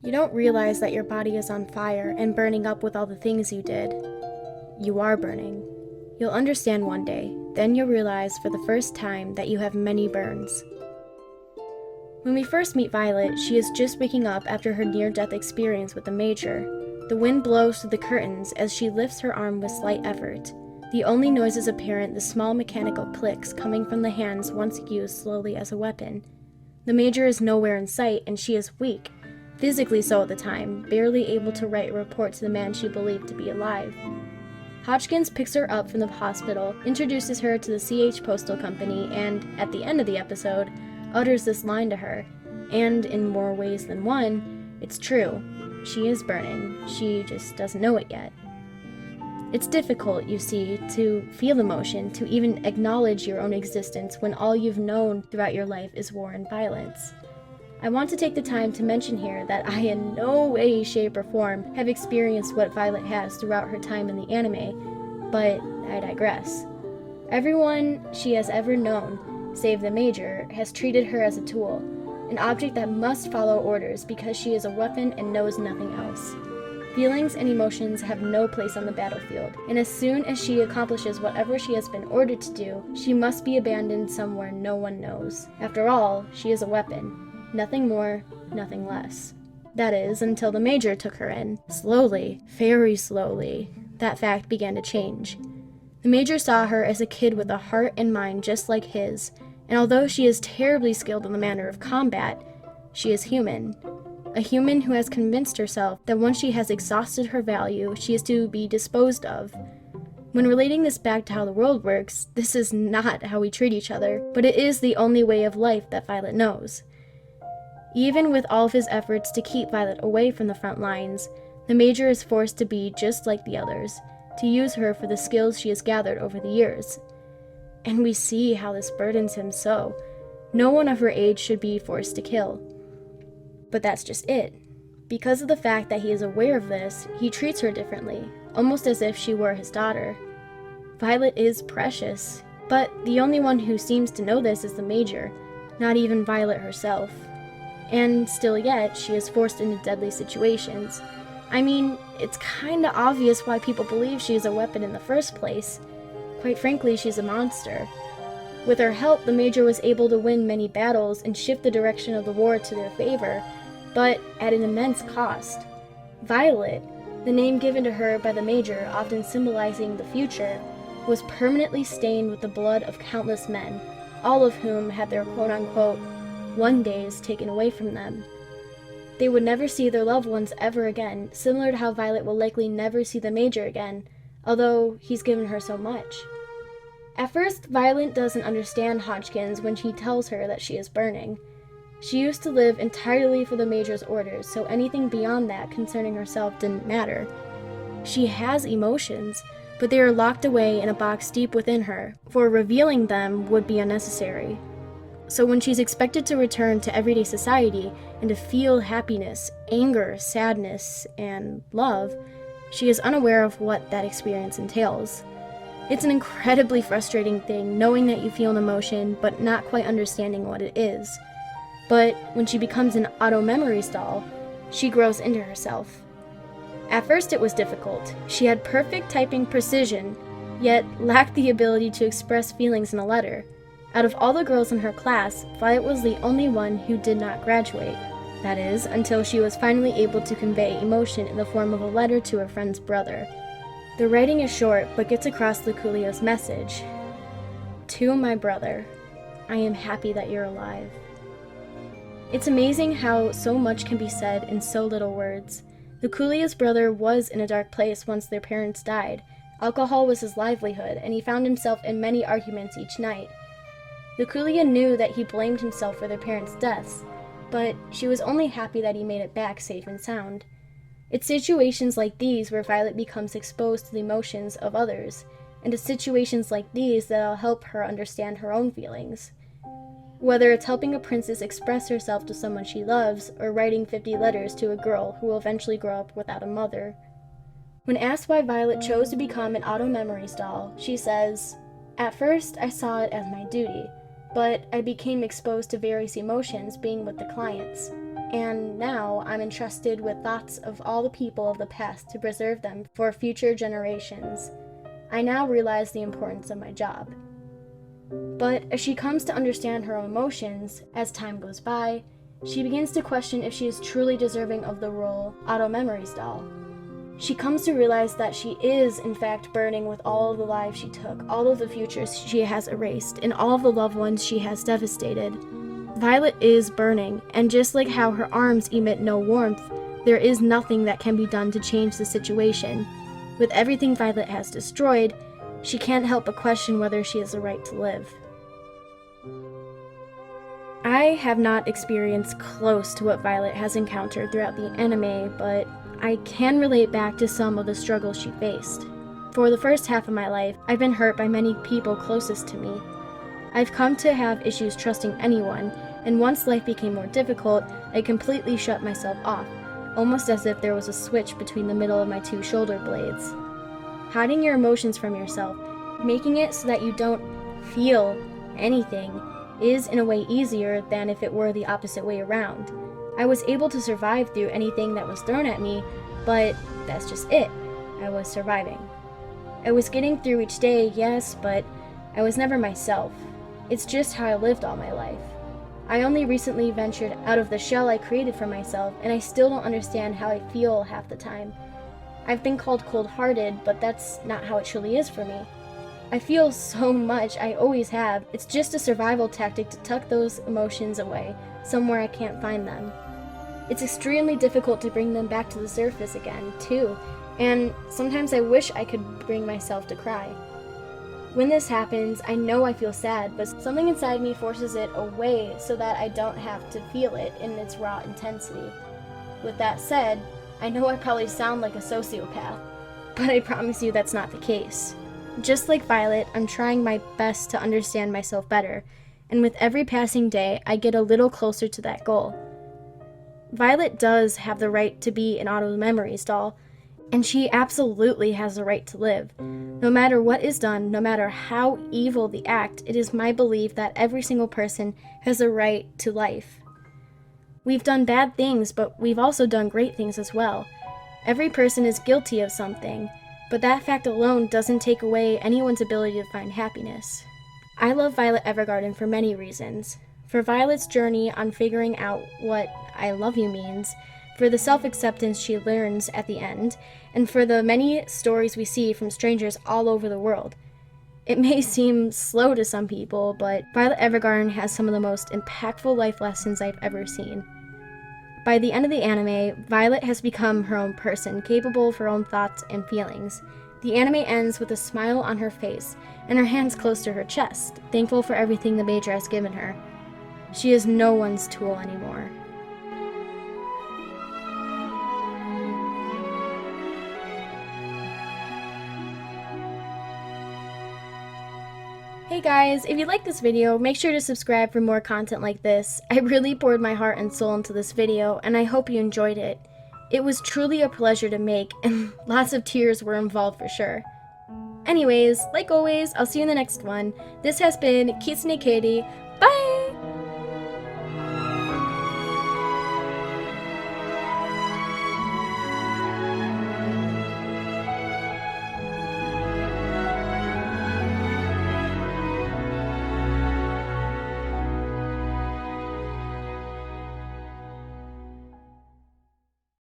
You don't realize that your body is on fire and burning up with all the things you did. You are burning. You'll understand one day, then you'll realize for the first time that you have many burns. When we first meet Violet, she is just waking up after her near-death experience with the Major. The wind blows through the curtains as she lifts her arm with slight effort. The only noises apparent the small mechanical clicks coming from the hands once used slowly as a weapon. The Major is nowhere in sight and she is weak, physically so at the time, barely able to write a report to the man she believed to be alive. Hodgkins picks her up from the hospital, introduces her to the CH Postal Company, and, at the end of the episode, utters this line to her. And in more ways than one, it's true. She is burning. She just doesn't know it yet. It's difficult, you see, to feel emotion, to even acknowledge your own existence when all you've known throughout your life is war and violence. I want to take the time to mention here that I in no way, shape, or form have experienced what Violet has throughout her time in the anime, but I digress. Everyone she has ever known, save the Major, has treated her as a tool, an object that must follow orders because she is a weapon and knows nothing else. Feelings and emotions have no place on the battlefield, and as soon as she accomplishes whatever she has been ordered to do, she must be abandoned somewhere no one knows. After all, she is a weapon. Nothing more, nothing less. That is, until the Major took her in. Slowly, very slowly, that fact began to change. The Major saw her as a kid with a heart and mind just like his, and although she is terribly skilled in the manner of combat, she is human. A human who has convinced herself that once she has exhausted her value, she is to be disposed of. When relating this back to how the world works, this is not how we treat each other, but it is the only way of life that Violet knows. Even with all of his efforts to keep Violet away from the front lines, the Major is forced to be just like the others, to use her for the skills she has gathered over the years. And we see how this burdens him so. No one of her age should be forced to kill. But that's just it. Because of the fact that he is aware of this, he treats her differently, almost as if she were his daughter. Violet is precious, but the only one who seems to know this is the Major, not even Violet herself. And still yet, she is forced into deadly situations. I mean, it's kinda obvious why people believe she is a weapon in the first place. Quite frankly, she's a monster. With her help, the Major was able to win many battles and shift the direction of the war to their favor, but at an immense cost. Violet, the name given to her by the Major, often symbolizing the future, was permanently stained with the blood of countless men, all of whom had their quote-unquote one days taken away from them. They would never see their loved ones ever again, similar to how Violet will likely never see the Major again, although he's given her so much. At first, Violet doesn't understand Hodgkins when he tells her that she is burning. She used to live entirely for the Major's orders, so anything beyond that concerning herself didn't matter. She has emotions, but they are locked away in a box deep within her, for revealing them would be unnecessary. So when she's expected to return to everyday society and to feel happiness, anger, sadness, and love, she is unaware of what that experience entails. It's an incredibly frustrating thing knowing that you feel an emotion but not quite understanding what it is. But when she becomes an auto-memory stall, she grows into herself. At first it was difficult. She had perfect typing precision, yet lacked the ability to express feelings in a letter. Out of all the girls in her class, Violet was the only one who did not graduate. That is, until she was finally able to convey emotion in the form of a letter to her friend's brother. The writing is short, but gets across Luculio's message. To my brother, I am happy that you're alive. It's amazing how so much can be said in so little words. Luculio's brother was in a dark place once their parents died. Alcohol was his livelihood, and he found himself in many arguments each night. Luculia knew that he blamed himself for their parents' deaths, but she was only happy that he made it back safe and sound. It's situations like these where Violet becomes exposed to the emotions of others, and it's situations like these that'll help her understand her own feelings. Whether it's helping a princess express herself to someone she loves, or writing 50 letters to a girl who will eventually grow up without a mother. When asked why Violet chose to become an auto-memory doll, she says, "At first, I saw it as my duty, but I became exposed to various emotions being with the clients. and now I'm entrusted with thoughts of all the people of the past to preserve them for future generations. I now realize the importance of my job. But as she comes to understand her emotions as time goes by, she begins to question if she is truly deserving of the role Auto Memories doll. She comes to realize that she is, in fact, burning with all of the lives she took, all of the futures she has erased, and all of the loved ones she has devastated. Violet is burning, and just like how her arms emit no warmth, there is nothing that can be done to change the situation. With everything Violet has destroyed, she can't help but question whether she has the right to live. I have not experienced close to what Violet has encountered throughout the anime, but I can relate back to some of the struggles she faced. For the first half of my life, I've been hurt by many people closest to me. I've come to have issues trusting anyone, and once life became more difficult, I completely shut myself off, almost as if there was a switch between the middle of my two shoulder blades. Hiding your emotions from yourself, making it so that you don't feel anything, is in a way easier than if it were the opposite way around. I was able to survive through anything that was thrown at me, but that's just it. I was surviving. I was getting through each day, yes, but I was never myself. It's just how I lived all my life. I only recently ventured out of the shell I created for myself, and I still don't understand how I feel half the time. I've been called cold-hearted, but that's not how it truly is for me. I feel so much, I always have. It's just a survival tactic to tuck those emotions away, somewhere I can't find them. It's extremely difficult to bring them back to the surface again, too, and sometimes I wish I could bring myself to cry. When this happens, I know I feel sad, but something inside me forces it away so that I don't have to feel it in its raw intensity. With that said, I know I probably sound like a sociopath, but I promise you that's not the case. Just like Violet, I'm trying my best to understand myself better, and with every passing day, I get a little closer to that goal. Violet does have the right to be an Auto Memories doll, and she absolutely has the right to live. No matter what is done, no matter how evil the act, it is my belief that every single person has a right to life. We've done bad things, but we've also done great things as well. Every person is guilty of something, but that fact alone doesn't take away anyone's ability to find happiness. I love Violet Evergarden for many reasons. For Violet's journey on figuring out what I love you means, for the self-acceptance she learns at the end, and for the many stories we see from strangers all over the world. It may seem slow to some people, but Violet Evergarden has some of the most impactful life lessons I've ever seen. By the end of the anime, Violet has become her own person, capable of her own thoughts and feelings. The anime ends with a smile on her face, and her hands close to her chest, thankful for everything the Major has given her. She is no one's tool anymore. Hey guys, if you like this video, make sure to subscribe for more content like this. I really poured my heart and soul into this video, and I hope you enjoyed it. It was truly a pleasure to make, and lots of tears were involved for sure. Anyways, like always, I'll see you in the next one. This has been Kitsune Katie